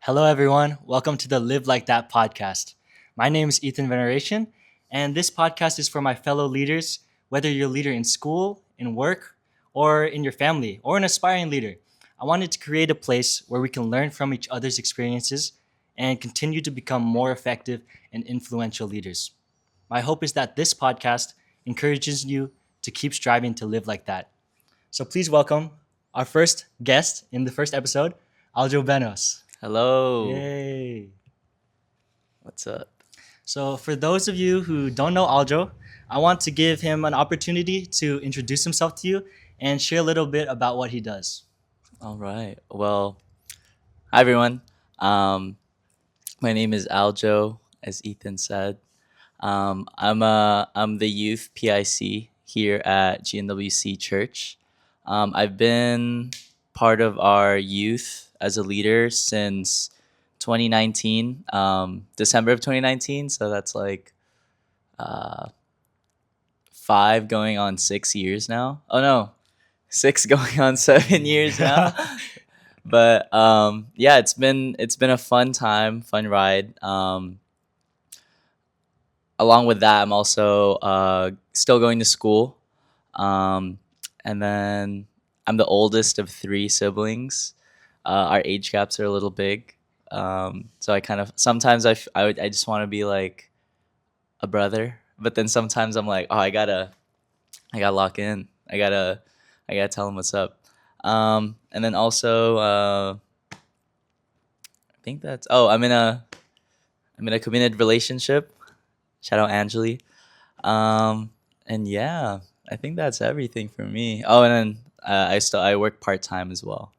Hello, everyone. Welcome to the Live Like That podcast. My name is Ethan Veneration, and this podcast is for my fellow leaders, whether you're a leader in school, in work, or in your family, or an aspiring leader. I wanted to create a place where we can learn from each other's experiences and continue to become more effective and influential leaders. My hope is that this podcast encourages you to keep striving to live like that. So please welcome our first guest in the first episode, Aljo Benos. Hello. Yay. What's up? So, for those of you who don't know Aljo, I want to give him an opportunity to introduce himself to you and share a little bit about what he does. All right. Well, hi everyone. My name is Aljo, as Ethan said. I'm the youth PIC here at GNWC Church. I've been part of our youth as a leader since 2019, December of 2019. So that's like uh, 5 going on 6 years now. Oh no, 6 going on 7 years now. But yeah, it's been a fun time, fun ride. Along with that, I'm also still going to school, um, and then I'm the oldest of 3 siblings. Our age gaps are a little big, so I kind of sometimes I just want to be like a brother, but then sometimes I'm like, oh, I gotta lock in. I gotta tell him what's up. And then also, I think that's. Oh, I'm in a committed relationship. Shout out Angeli. And yeah, I think that's everything for me. Oh, and then I work part time as well.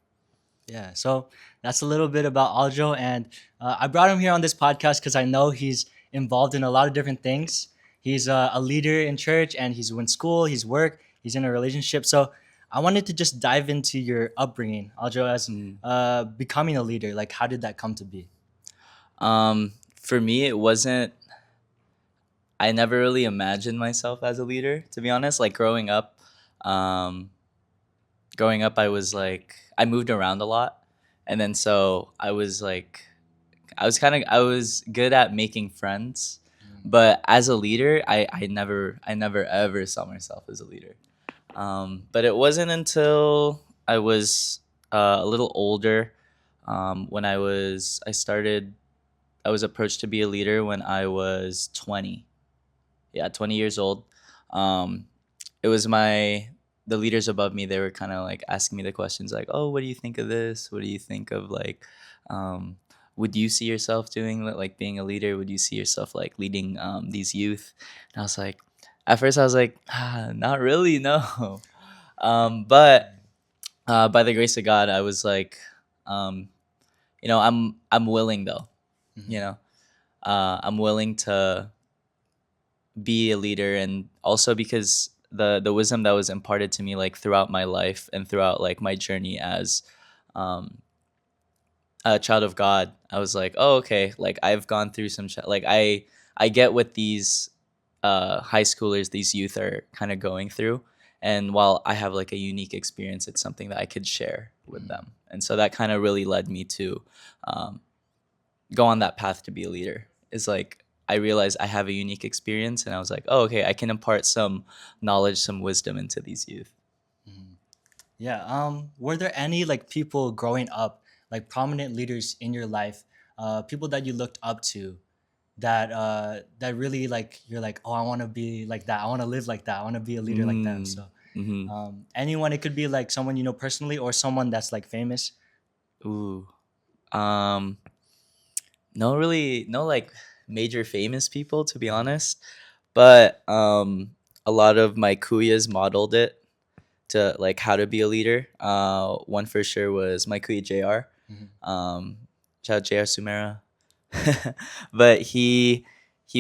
Yeah, so that's a little bit about Aljo. And I brought him here on this podcast because I know he's involved in a lot of different things. He's a leader in church and he's in school, he's work, he's in a relationship. So I wanted to just dive into your upbringing, Aljo, as Mm. becoming a leader. Like, how did that come to be? For me, it wasn't. I never really imagined myself as a leader, to be honest. Like um, growing up, I was like I moved around a lot, and then so I was like I was good at making friends, but as a leader, I never ever saw myself as a leader. But it wasn't until I was a little older, when I was approached to be a leader when I was 20. Yeah, 20 years old. Um, it was the leaders above me. They were kind of like asking me the questions like, "Oh, what do you think of this? What do you think of like, um, would you see yourself doing like being a leader? Would you see yourself like leading these youth?" And I was like, at first I was like, not really, no. But by the grace of God, I was like, um, I'm willing though. You Mhm. know, I'm willing to be a leader, and also because the wisdom that was imparted to me like throughout my life and throughout like my journey as um a child of God, I was like, oh, okay, like I've gone through like I get what these high schoolers, these youth are kind of going through, and while I have like a unique experience, it's something that I could share with Mhm. them. And so that kind of really led me to um, go on that path to be a leader. Is like I realized I have a unique experience, and I was like, oh, okay, I can impart some knowledge, some wisdom into these youth. Mhm. Yeah. Were there any like people growing up, like prominent leaders in your life, people that you looked up to, that really like you're like, oh, I want to be like that. I want to live like that. I want to be a leader like them. Mm, So, hmm. anyone, it could be like someone you know personally or someone that's like famous. Ooh. Um, no, really, no like major famous people to be Mhm. honest, but a lot of my kuyas modeled it to like how to be a leader. One for sure was my kuya Jr. Mhm. Um, Shout out Jr. Sumera. But he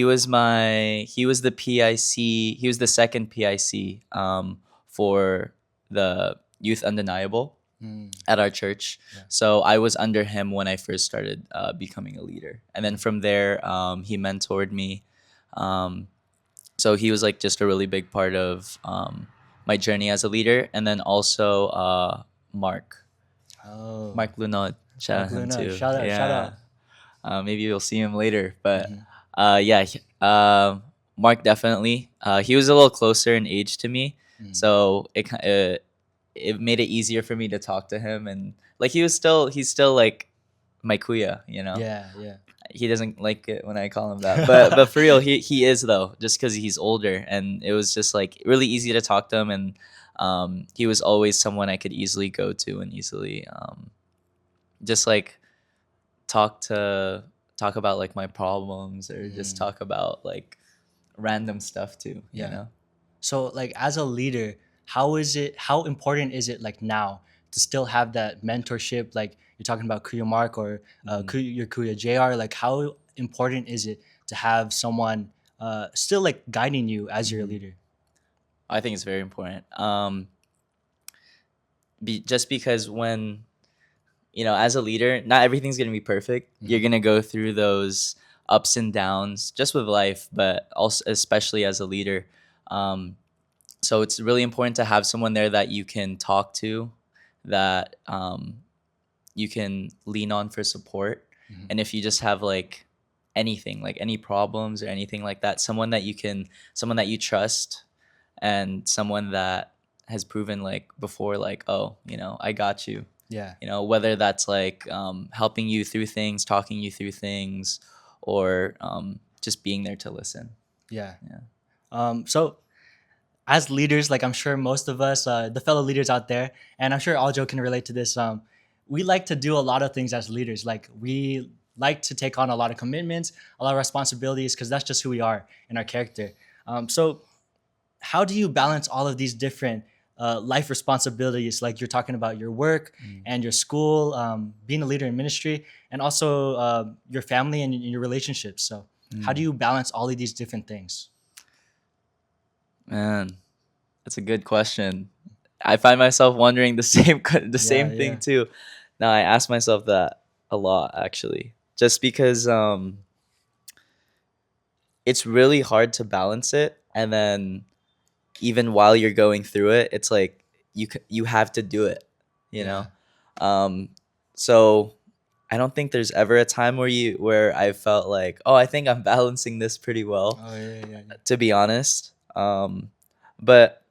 was the PIC. He was the second PIC for the Youth Undeniable Mm. at our church. Yeah. So I was under him when I first started becoming a leader, and then from there, he mentored me. Um, so he was like just a really big part of my journey as a leader, and then also Mark Oh. Mark Lunod. Shout out him Luna, too. shout out, shout Yeah. out. Maybe you'll see him later. But Hmm. yeah, Mark definitely. He was a little closer in age to me, Hmm. so it made it easier for me to talk to him, and like he's still like my kuya, you know. Yeah, yeah. He doesn't like it when I call him that, but for real, he is though, just because he's older, and it was just like really easy to talk to him, and he was always someone I could easily go to and easily just like talk to talk about like my problems or just Hmm. talk about like random stuff too, you Yeah. know. So, like, as a leader, how is it? How important is it, like now, to still have that mentorship? Like you're talking about Kuya Mark or Mhm. Your Kuya Jr. Like, how important is it to have someone still like guiding you as your Mhm. leader? I think it's very important. Just because when as a leader, not everything's gonna be perfect. You're Hmm. gonna go through those ups and downs just with life, but also especially as a leader. Um, so it's really important to have someone there that you can talk to, that you can lean on for support. Hmm. And if you just have like anything, like any problems or anything like that, someone that you trust, and someone that has proven like before, like, oh, I got you. Yeah, Whether that's like helping you through things, talking you through things, or just being there to listen. yeah. Yeah. So as leaders, like I'm sure most of us, the fellow leaders out there, and I'm sure Aljo can relate to this. We like to do a lot of things as leaders. Like we like to take on a lot of commitments, a lot of responsibilities, because that's just who we are in our character. So, how do you balance all of these different life responsibilities? Like you're talking about your work Mm. and your school, being a leader in ministry, and also your family and your relationships. So, how do Mm. you balance all of these different things? Man, that's a good question. I find myself wondering the the Yeah, same thing yeah, too. Now I ask myself that a lot actually, just because it's really hard to balance it, and then even while you're going through it, it's like you have to do it, you know. yeah. Um, so I don't think there's ever a time where I felt like, oh, I think I'm balancing this pretty well, Oh, yeah, yeah, yeah. to be honest. But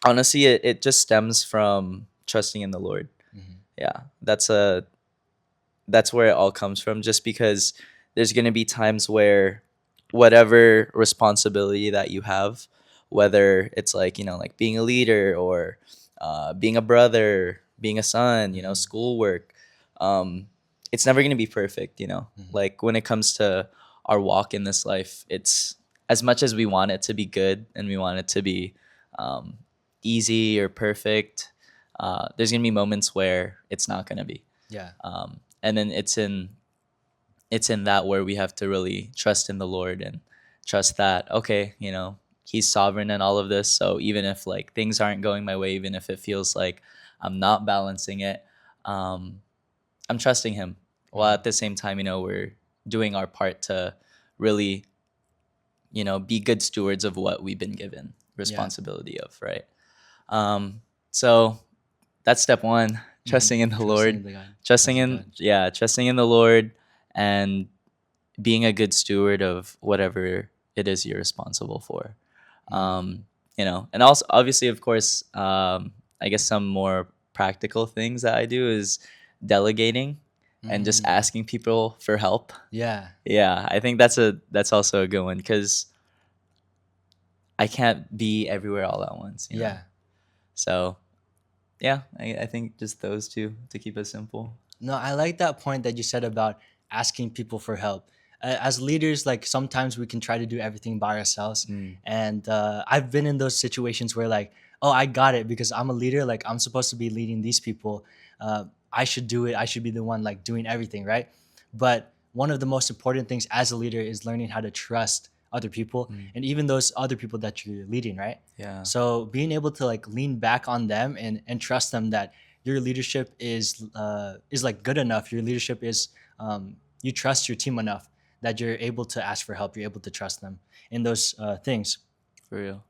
honestly, it just stems from trusting in the Lord. Mhm. Yeah, that's where it all comes from. Just because there's gonna be times where whatever responsibility that you have, whether it's like like being a leader, or being a brother, being a son, Mhm. schoolwork, um, it's never gonna be perfect. Mhm. Like when it comes to our walk in this life, it's as much as we want it to be good and we want it to be um, easy or perfect. There's gonna be moments where it's not gonna be, Yeah. and then it's in that where we have to really trust in the Lord, and trust that, okay, He's sovereign in all of this. So even if like things aren't going my way, even if it feels like I'm not balancing it, um, I'm trusting Him. While Mhm. at the same time, we're doing our part to really, be good stewards of what we've been given Yeah. responsibility of, right? So that's step one: Mhm. trusting in the Trusting Lord, in the God. trusting Trusting in God. yeah, trusting in the Lord, and being a good steward of whatever it is you're responsible for. Mhm. And also obviously, of course, I guess some more practical things that I do is delegating and just Mm. asking people for help. Yeah. Yeah, I think that's also a good one, because I can't be everywhere all at once. Yeah. So yeah, I think just those two to keep it simple. No, I like that point that you said about asking people for help. As leaders, like sometimes we can try to do everything by ourselves, Mm. and I've been in those situations where like, oh, I got it because I'm a leader. Like I'm supposed to be leading these people. I should do it. I should be the one like doing everything, right? But one of the most important things as a leader is learning how to trust other people, Mm. and even those other people that you're leading, right? Yeah. So being able to like lean back on them and trust them that your leadership is like good enough. Your leadership is you trust your team enough that you're able to ask for help. You're able to trust them in those things. For real.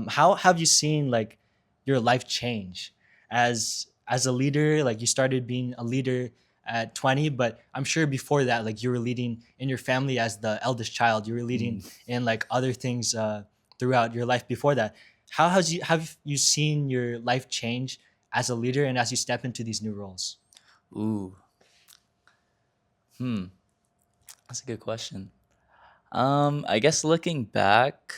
How have you seen like your life change as a leader? Like you started being a leader at 20, but I'm sure before that, like you were leading in your family as the eldest child. You were leading Mm. in like other things throughout your life before that. How has you have you seen your life change as a leader and as you step into these new roles? Ooh. Hmm. That's a good question. I guess looking back,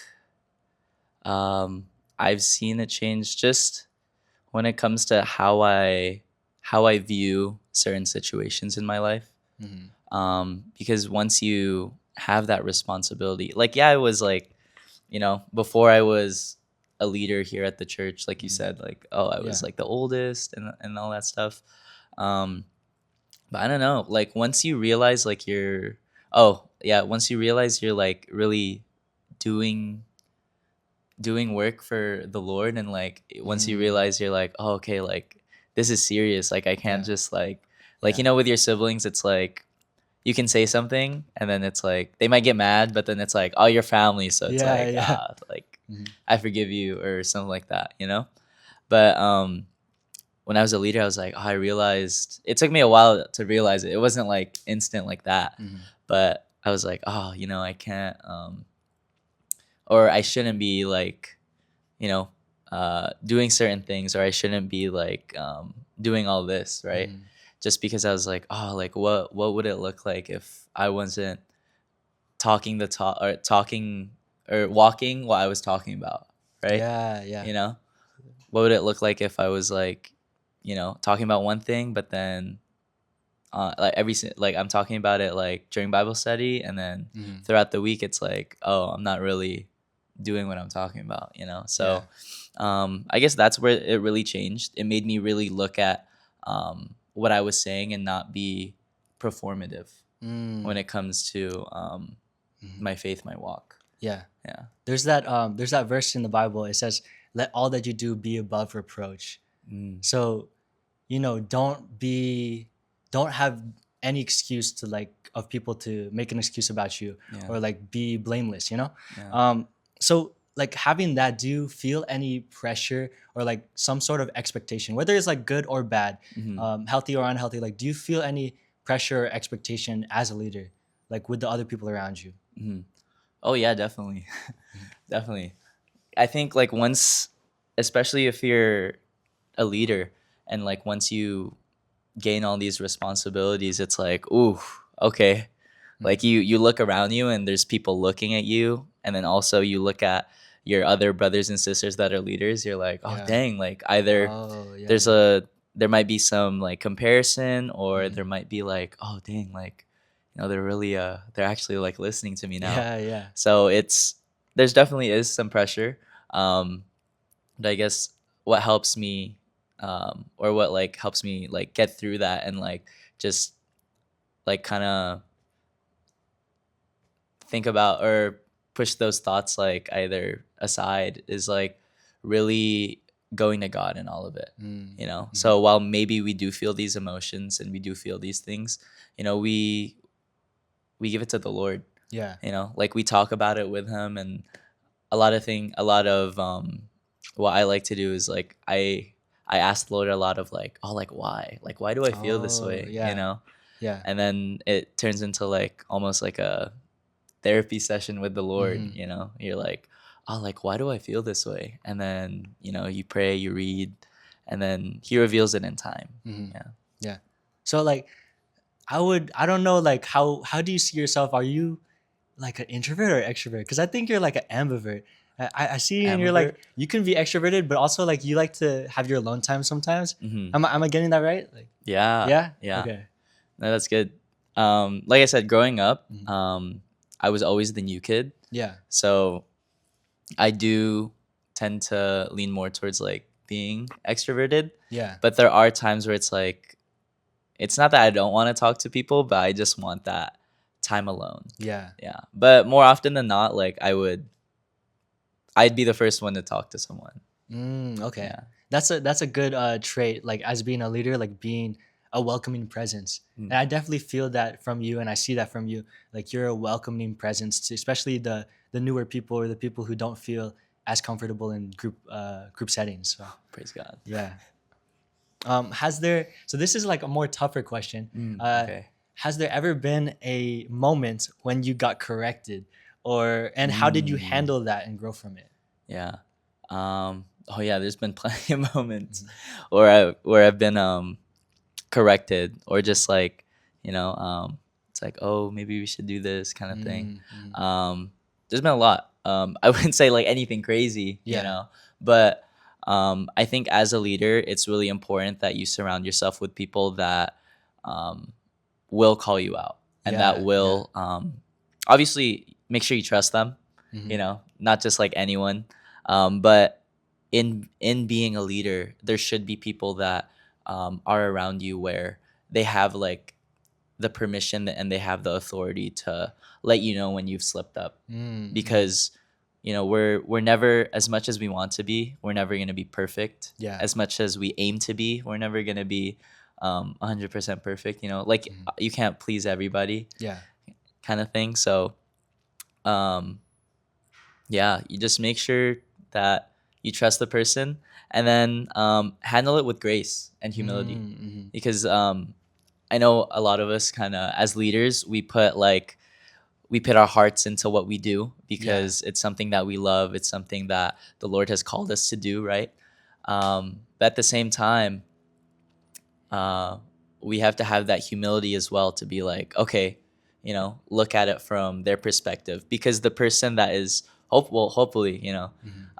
um, I've seen it change just when it comes to how I view certain situations in my life. Mm-hmm. Because once you have that responsibility, like yeah, I was like, before I was a leader here at the church, like you Mm-hmm. said, like oh, I was Yeah. like the oldest and all that stuff. Um, but I don't know, like once you realize like you're, oh yeah, once you realize you're like really doing doing work for the Lord, and like once you Mm, realize you're like, oh, okay, like this is serious. Like I can't yeah. just like Yeah. with your siblings, it's like you can say something and then it's like they might get mad, but then it's like, oh, your family, so it's Yeah. like Yeah. like Mhm. I forgive you or something like that. But when I was a leader, I was like, oh, I realized it took me a while to realize it. It wasn't like instant like that, Mhm. but I was like, oh, I can't or I shouldn't be like you know, doing certain things, or I shouldn't be like doing all this, right? Mhm. Just because I was like, oh, like what would it look like if I wasn't talking the talk or talking or walking what I was talking about, right? Yeah. Yeah. You know, what would it look like if I was like, talking about one thing, but then like like I'm talking about it like during Bible study, and then Mhm. throughout the week it's like, oh, I'm not really doing what I'm talking about. Yeah. So I guess that's where it really changed. It made me really look at what I was saying and not be performative when Mm. it comes to Mhm. my faith, my walk. Yeah. Yeah. There's that verse in the Bible. It says, "Let all that you do be above reproach." Mm, So, don't have any excuse to like of people to make an excuse about you yeah. or like be blameless. Yeah. So like having that, do you feel any pressure or like some sort of expectation, whether it's like good or bad, Hmm. healthy or unhealthy? Like, do you feel any pressure or expectation as a leader, like with the other people around you? Hmm. Oh yeah, definitely. Mhm. Definitely. I think like once, especially if you're a leader, and like once you gain all these responsibilities, it's like, ooh, okay. Like Mhm. you look around you and there's people looking at you, and then also you look at your other brothers and sisters that are leaders. You're like, oh Yeah. dang, like either Oh, yeah, there's yeah. a there might be some like comparison, or there Mhm. might be like, oh dang, like they're really they're actually like listening to me now. Yeah, yeah. So there's definitely is some pressure. Um, but I guess what helps me, or what like helps me like get through that and like just like kind of think about or push those thoughts like either aside, is like really going to God in all of it. Mm. So Mhm. while maybe we do feel these emotions and we do feel these things, we give it to the Lord. Yeah. Like we talk about it with him, and a lot of what I like to do is like I ask the Lord a lot of like, oh, like why do I feel this Oh, way, yeah. Yeah. and then it turns into like almost like a therapy session with the Lord. Mhm. You're like, oh, like why do I feel this way, and then you pray, you read, and then he reveals it in time. Mhm. Yeah. Yeah. So like I don't know like how do you see yourself? Are you like an introvert or extrovert? Because I think you're like an ambivert. I see you and you're Ambivert. like you can be extroverted, but also like you like to have your alone time sometimes. Hmm. Am I getting that right? Like Yeah. yeah? Yeah. Okay. No, that's good. Like I said, growing up, Mhm. I was always the new kid, Yeah. so I do tend to lean more towards like being extroverted. Yeah. But there are times where it's like, it's not that I don't want to talk to people, but I just want that time alone. Yeah. Yeah. But more often than not, like I'd be the first one to talk to someone. Okay. Yeah. That's a good trait, like as being a leader, like being a welcoming presence. Mm. And I definitely feel that from you and I see that from you. Like you're a welcoming presence to especially the newer people or the people who don't feel as comfortable in group settings. So Praise God. yeah. Has there? So this is like a more tougher question. Okay. Has there ever been a moment when you got corrected, or and how did you Mm, handle that and grow from it? yeah. Oh yeah, there's been plenty of moments Mhm. where I've been corrected, or just like, it's like, oh, maybe we should do this kind of thing. Mm-hmm. There's been a lot. I wouldn't say like anything crazy, Yeah. but I think as a leader, it's really important that you surround yourself with people that um, will call you out, and that Yeah. Yeah. will obviously make sure you trust them, Hmm. not just like anyone. But in being a leader, there should be people that are around you where they have like the permission and they have the authority to let you know when you've slipped up, Mm-hmm. because we're never, as much as we want to be, we're never going to be perfect. Yeah. As much as we aim to be, we're never going to be 100% perfect, like Hmm. you can't please everybody, Yeah. kind of thing. So um yeah, you just make sure that you trust the person, and then handle it with grace and humility, Mm-hmm. because I know a lot of us, kind of as leaders, we put our hearts into what we do Yeah. because it's something that we love. It's something that the Lord has called us to do, right? But at the same time, uh, we have to have that humility as well to be like, okay, look at it from their perspective, because the person that is hopefully,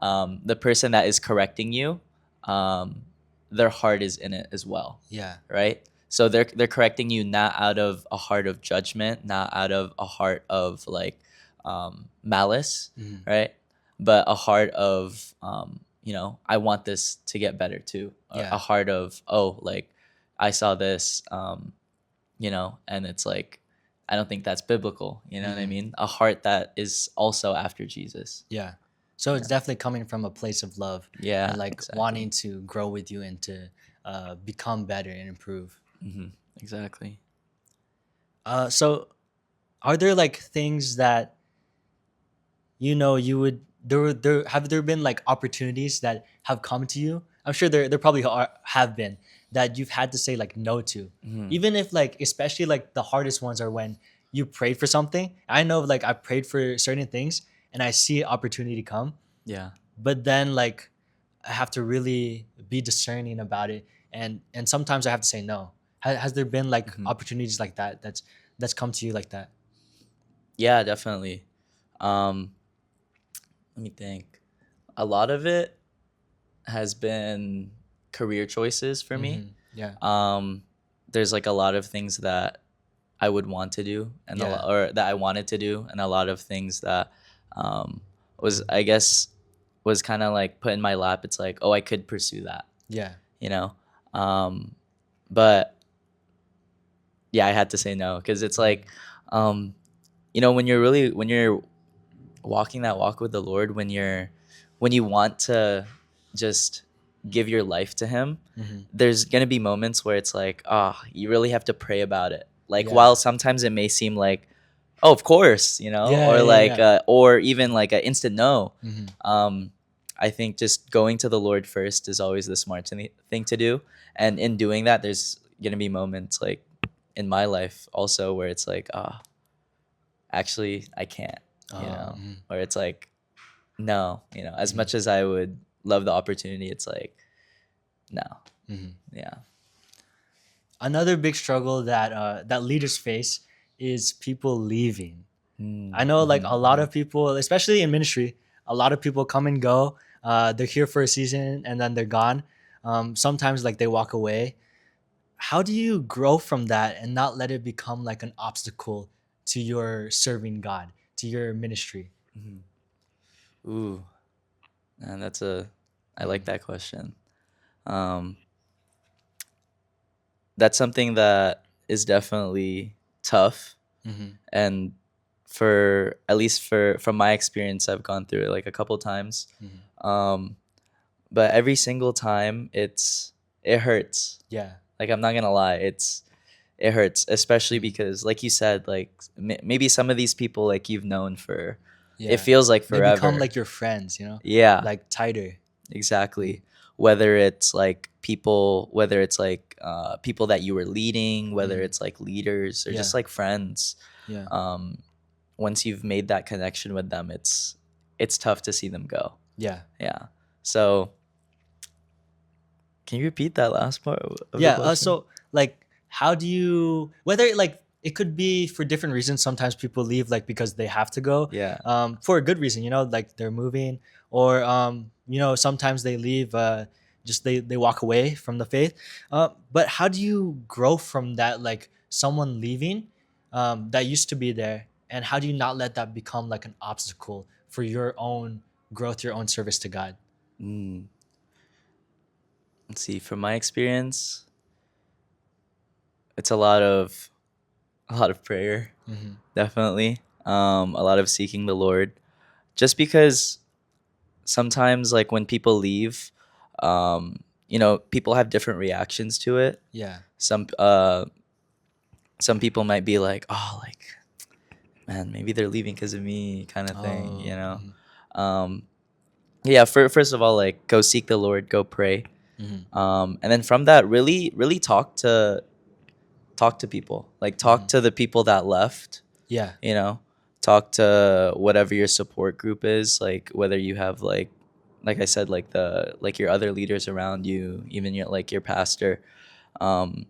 Hmm. the person that is correcting you, um, their heart is in it as well, Yeah. right? So they're correcting you not out of a heart of judgment, not out of a heart of like malice, Hmm. right? But a heart of I want this to get better too. A Yeah. heart of, oh, like I saw this, and it's like, I don't think that's biblical. You know what I Hmm. mean? A heart that is also after Jesus. Yeah. So it's Yeah. definitely coming from a place of love and Yeah, like wanting exactly. to grow with you and to become better and improve. Hmm. Exactly. So are there like things that you would there have there been like opportunities that have come to you? I'm sure there probably have been that you've had to say like no to, Hmm. even if like especially like the hardest ones are when you prayed for something. I know like I prayed for certain things and I see opportunity come, Yeah. but then like I have to really be discerning about it, and sometimes I have to say no. Has there been like Hmm. opportunities like that that's come to you like that? Yeah, definitely. Um, Let me think. A lot of it has been career choices for me. Mm-hmm. Yeah. Um, there's like a lot of things that I would want to do, and Yeah. or that I wanted to do, and a lot of things that um, was, I guess, was kind of like put in my lap. It's like, oh, I could pursue that, Yeah. you know. Um, but yeah, I had to say no, because it's like, um, when you're walking that walk with the Lord, when you want to just give your life to Him, Mm-hmm. there's gonna be moments where it's like, you really have to pray about it. Like, while Yeah. sometimes it may seem like, oh, of course, Yeah. or Yeah. like, Yeah. or even like an instant no. Mm-hmm. Um, I think just going to the Lord first is always the smart thing to do, and in doing that, there's gonna be moments like in my life also where it's like, actually, I can't, Mhm. where it's like, no, as Mhm. much as I would love the opportunity, it's like, no. Mhm. Yeah. Another big struggle that that leaders face is people leaving. I Mm, know like mhm, a lot mhm. of people, especially in ministry, a lot of people come and go. They're here for a season and then they're gone. Sometimes like they walk away. How do you grow from that and not let it become like an obstacle to your serving God, to your ministry? Mhm. Ooh, and I like Mhm. that question. Um, that's something that is definitely tough, Mhm. and for at least from my experience, I've gone through it like a couple times. Mhm. Um, but every single time, it hurts. Yeah. Like, I'm not gonna lie, it hurts, especially Mhm. because, like you said, like maybe some of these people, like, you've known it Yeah. feels like They become forever. like your friends, Yeah, like tighter. exactly. whether it's like people that you were leading, whether Mm. it's like leaders or Yeah. just like friends. Yeah. um Once you've made that connection with them, it's tough to see them go. Yeah. Yeah. So can you repeat that last part of the Yeah. question? So like, how do you, whether like it could be for different reasons. Sometimes people leave like because they have to go, Yeah. for a good reason. You know, like they're moving, or you know, sometimes they leave, just they walk away from the faith. But how do you grow from that? Like someone leaving, that used to be there, and how do you not let that become like an obstacle for your own growth, your own service to God? Mm. Let's see. From my experience, it's a lot of prayer, Mm-hmm. definitely. A lot of seeking the Lord. Just because sometimes, like when people leave, people have different reactions to it. Yeah. Some people might be like, oh, like, man, maybe they're leaving because of me, kind of thing. Oh. Mm-hmm. Um, yeah. First of all, like, go seek the Lord, go pray, Mm-hmm. and then from that, really, really talk to people, like talk Mm-hmm. to the people that left. Yeah. You know, talk to whatever your support group is, like whether you have like I said, like your other leaders around you, even your pastor. Um,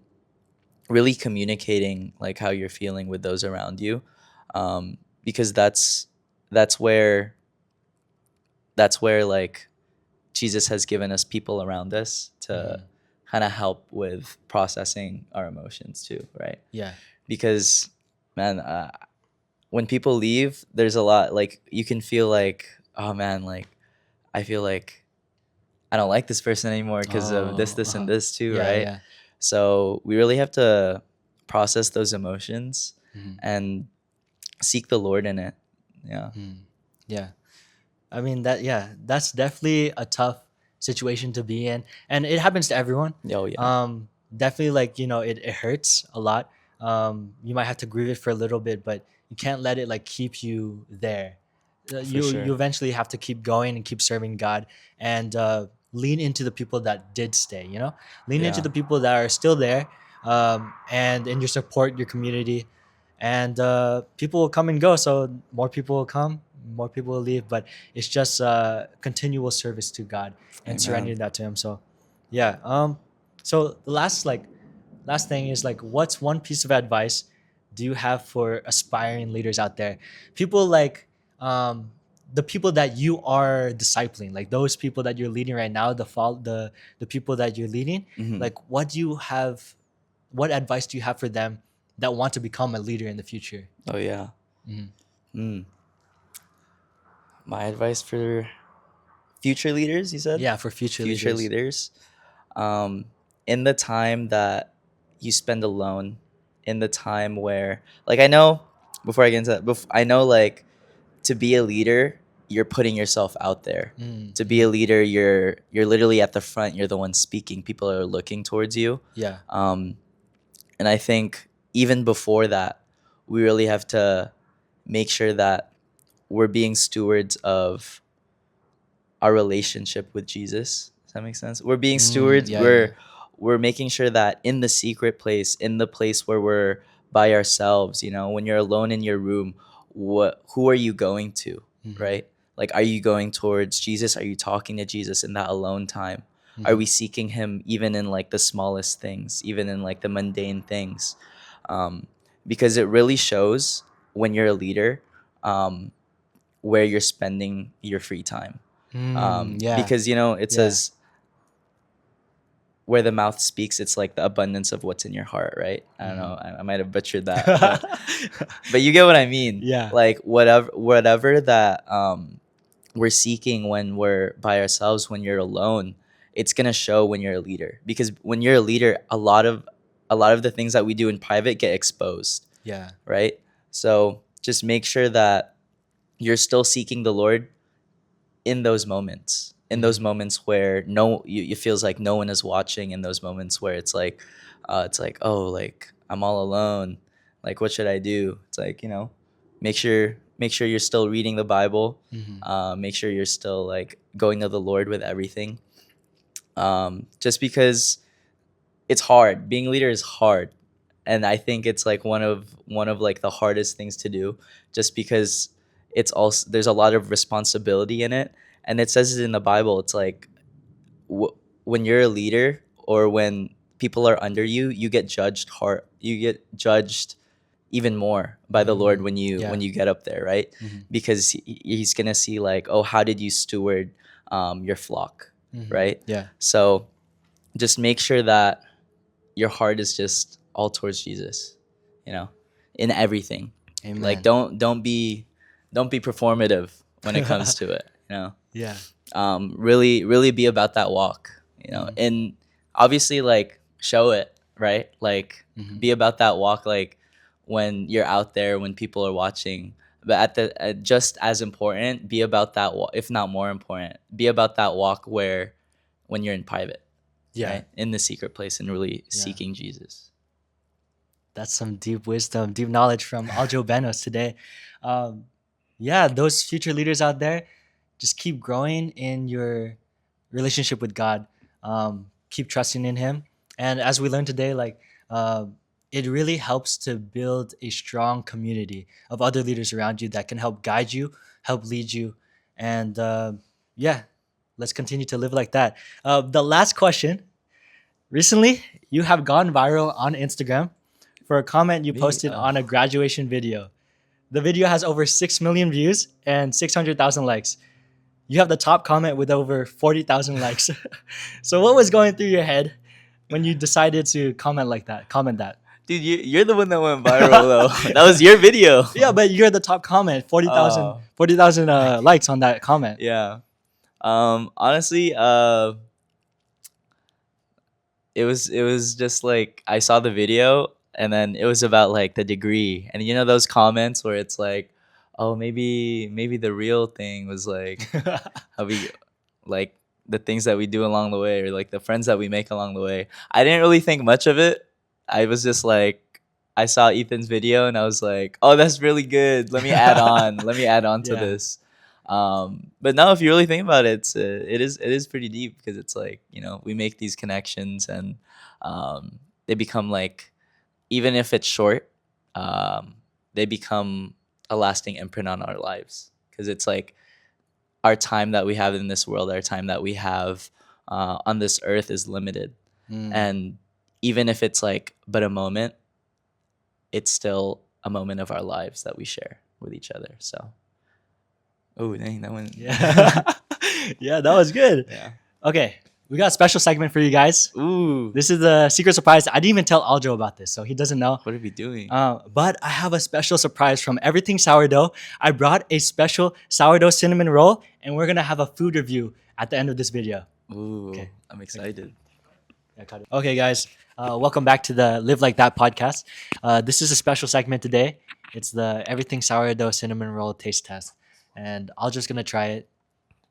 Really communicating like how you're feeling with those around you, because that's where like Jesus has given us people around us to Mm-hmm. kind of help with processing our emotions too, right? Yeah. Because, man, when people leave, there's a lot, like you can feel like, oh man, like I feel like I don't like this person anymore because of this, Oh. this, and Uh-huh. this too, Yeah. right? Yeah. So we really have to process those emotions Mm-hmm. and seek the Lord in it. Yeah. Mm. Yeah. I mean that. Yeah, that's definitely a tough situation to be in, and it happens to everyone. Oh yeah, Definitely, like you know, it hurts a lot. You might have to grieve it for a little bit, but you can't let it like keep you there. for You sure. eventually have to keep going and keep serving God, and lean into the people that did stay. You know, lean into Yeah. the people that are still there, and in your support, your community, and people will come and go. So more people will come, more people will leave, but it's just continual service to God and Amen. surrendering that to Him. So, yeah. So the last thing is like, what's one piece of advice do you have for aspiring leaders out there? People like the people that you are discipling, like those people that you're leading right now, the people that you're leading. Hmm. Like, what do you have? What advice do you have for them that want to become a leader in the future? Oh yeah. Mhm. Mm. My advice for future leaders, you said? Yeah, for future Future leaders. leaders. Um, in the time that you spend alone, in the time where, like, I know, before I get into that, I know, like, to be a leader, you're putting yourself out there. To be a Mm-hmm. leader, you're literally at the front. You're the one speaking. People are looking towards you. Yeah. Um, and I think even before that, we really have to make sure that we're being stewards of our relationship with Jesus. Does that make sense? We're being stewards. Yeah, yeah. We're making sure that in the secret place, in the place where we're by ourselves, when you're alone in your room, who are you going to, Mm-hmm. right? Like, are you going towards Jesus? Are you talking to Jesus in that alone time? Are Mm-hmm. we seeking him even in like the smallest things, even in like the mundane things? Um, because it really shows when you're a leader, where you're spending your free time. Yeah. Because it Yeah. says where the mouth speaks, it's like the abundance of what's in your heart, right? I don't Mm-hmm. know, I might have butchered that, but you get what I mean. Yeah. Like, whatever that we're seeking when we're by ourselves, when you're alone, it's gonna show when you're a leader. Because when you're a leader, a lot of the things that we do in private get exposed, Yeah. right? So just make sure that you're still seeking the Lord in those moments, Mm-hmm. where no it feels like no one is watching, in those moments where it's like, oh, like I'm all alone, like what should I do? It's like, make sure you're still reading the Bible. Mm-hmm. Make sure you're still like going to the Lord with everything. Just because it's hard. Being a leader is hard, and I think it's like one of like the hardest things to do, just because it's also there's a lot of responsibility in it, and it says it in the Bible. It's like when you're a leader or when people are under you, you get judged hard. You get judged even more by the Lord when Yeah. you get up there, right? Mhm. Because he's gonna see like, oh, how did you steward your flock, right? Yeah. So just make sure that your heart is just all towards Jesus, you know, in everything. Like Amen. don't be performative when it comes to it, you know. Yeah. Really be about that walk, you know, Mhm. and obviously like show it, right? Like Mhm. be about that walk, like when you're out there, when people are watching. But at the just as important, be about that walk, if not more important, be about that walk where when you're in private, Yeah. right, in the secret place and really Yeah. seeking Jesus. That's some deep wisdom, deep knowledge from Aljo Benos today. Um, yeah, those future leaders out there, just keep growing in your relationship with God. Keep trusting in Him, and as we learned today, like uh, it really helps to build a strong community of other leaders around you that can help guide you, help lead you, and yeah, let's continue to live like that. The last question. Recently, you have gone viral on Instagram for a comment you Me, posted on a graduation video. The video has over 6 million views and 600,000 likes. You have the top comment with over 40,000 likes. So, what was going through your head when you decided to comment like that? Comment that. dude, you're the one that went viral though. That was your video. Yeah, but you're the top comment. 40,000 Oh, 40,000 likes on that comment. yeah. Honestly, it was just like I saw the video and then it was about like the degree, and you know those comments where it's like, oh, maybe the real thing was like how we like the things that we do along the way, or like the friends that we make along the way. I didn't really think much of it. I was just like, I saw Ethan's video and I was like, oh, that's really good. Let me add on. Let me add on to Yeah. this. But now, if you really think about it, it is pretty deep, because it's like, we make these connections, and they become like, even if it's short, um, they become a lasting imprint on our lives, because it's like our time that we have in this world, our time that we have on this earth is limited. Mm. And even if it's like but a moment, it's still a moment of our lives that we share with each other. So, oh, dang, that one. Yeah. Yeah, that was good. Yeah. Okay, we got a special segment for you guys. Ooh. This is the secret surprise. I didn't even tell Aljo about this, so he doesn't know. What are we doing? But I have a special surprise from Everything Sourdough. I brought a special sourdough cinnamon roll, and we're gonna have a food review at the end of this video. Ooh, Okay. I'm excited. Okay, guys, welcome back to the Live Like That podcast. This is a special segment today. It's the Everything Sourdough cinnamon roll taste test, and Aljo's gonna try it.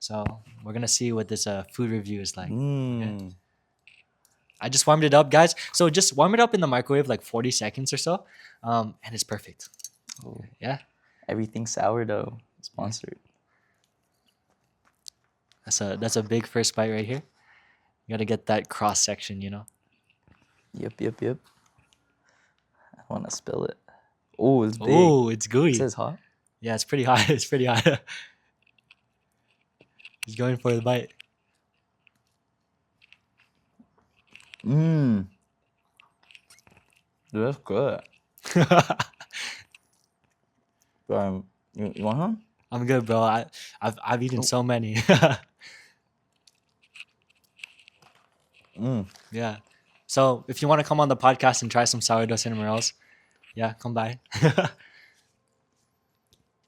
So we're gonna see what this food review is like. Mm. I just warmed it up, guys. So just warm it up in the microwave like 40 seconds or so, and it's perfect. Oh, Yeah, everything sourdough sponsored. that's a big first bite right here. You gotta get that cross section, you know. Yep. I want to spill it. Oh, it's big. Oh, it's It gooey. says hot. Yeah, it's pretty hot. It's pretty hot. He's going for the bite. Mmm. That's good. You want some? I'm good, bro. I've eaten so many. Mm. Yeah. So if you want to come on the podcast and try some sourdough cinnamon rolls, yeah, come by.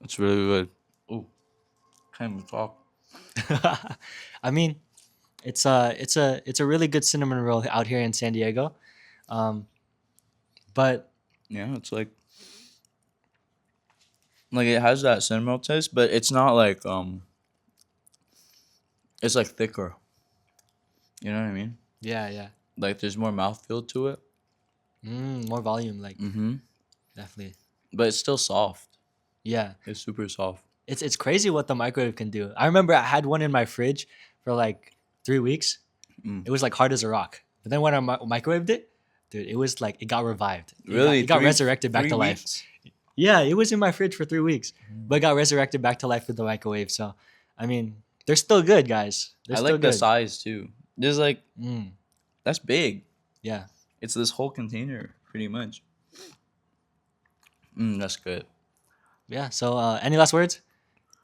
It's really good. Oh, can't even talk. I mean, it's a really good cinnamon roll out here in San Diego, but Yeah, it's like it has that cinnamon roll taste, but it's not like it's like thicker. You know what I mean? yeah. Like there's more mouthfeel to it. More volume, like Mm-hmm. definitely. But it's still soft. Yeah, It's super soft. it's crazy what the microwave can do. I remember I had one in my fridge for like 3 weeks, It was like hard as a rock. But then when I microwaved it, dude, it was like it got revived. Really? It got resurrected back Three to life. weeks? Yeah, it was in my fridge for 3 weeks, but it got resurrected back to life with the microwave. So, I mean, they're still good, guys. They're I still like the good. size too. There's like Mm, that's big. yeah. It's this whole container, pretty much. That's good. Yeah. So, any last words?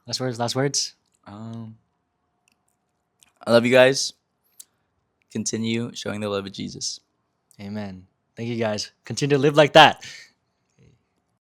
Last words. Last words. Um, I love you guys. Continue showing the love of Jesus. Amen. Thank you, guys. Continue to live like that.